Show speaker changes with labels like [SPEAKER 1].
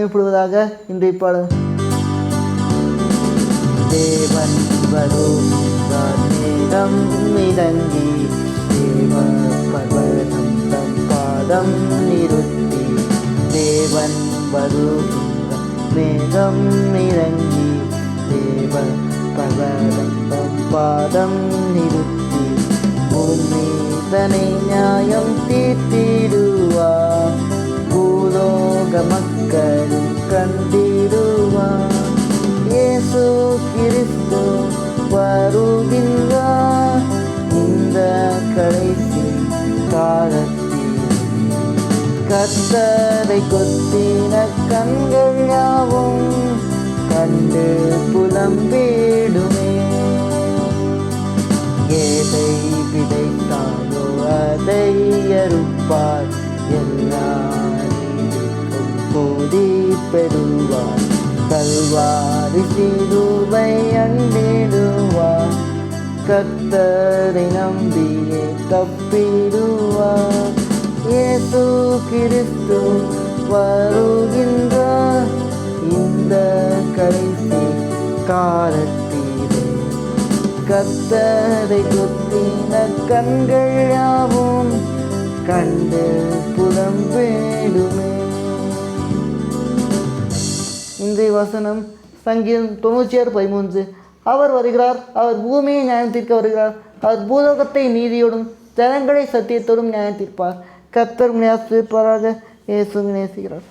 [SPEAKER 1] மகிமைப்படுவதாக. இன்றைய பாடல். தேவன் வருகின்றார் நேரம் இறங்கி, தேவ பர்வதம் தம் பாதம் நிறுத்தி. தேவன் வருகின்றார் நேரம் இறங்கி, தேவ பர்வதம் தம் பாதம் நிறுத்தி. பூமிதனை நியாயம் தீர்த்திடுவார், பூலோக மக்களும் கண்டிடுவார். இயேசு கிறிஸ்து வருகின்றார் இந்த கடைசி காலத்தில். கர்த்தரை கொத்தின கண்கள் யாவும் கண்டு புலம்பிடுமே. எதை விதைத்தாலோ அதை அறுப்பார், எல்லாருக்கும் போதி பெறுவார். கல்வாரி சிலுவை அண்டிடுவார், கர்த்தரை நம்பியே தப்பிடுவார். இயேசு கிறிஸ்து வருகின்றார் இந்த கடைசி காலத்திலே. கர்த்தரை கொத்தின கண்கள் யாவும் கண்டு புலம்பிடுமே. இன்றைய வசனம் சங்கீதம் 96:13. அவர் வருகிறார், அவர் பூமியை நியாயம் தீர்க்க வருகிறார். அவர் பூலோகத்தை நீதியோடும் ஜனங்களை சத்தியத்தோடும் நியாயம் தீர்ப்பார். கர்த்தர் ஆசீர்வதிப்பாராக. இயேசு நேசிக்கிறார்.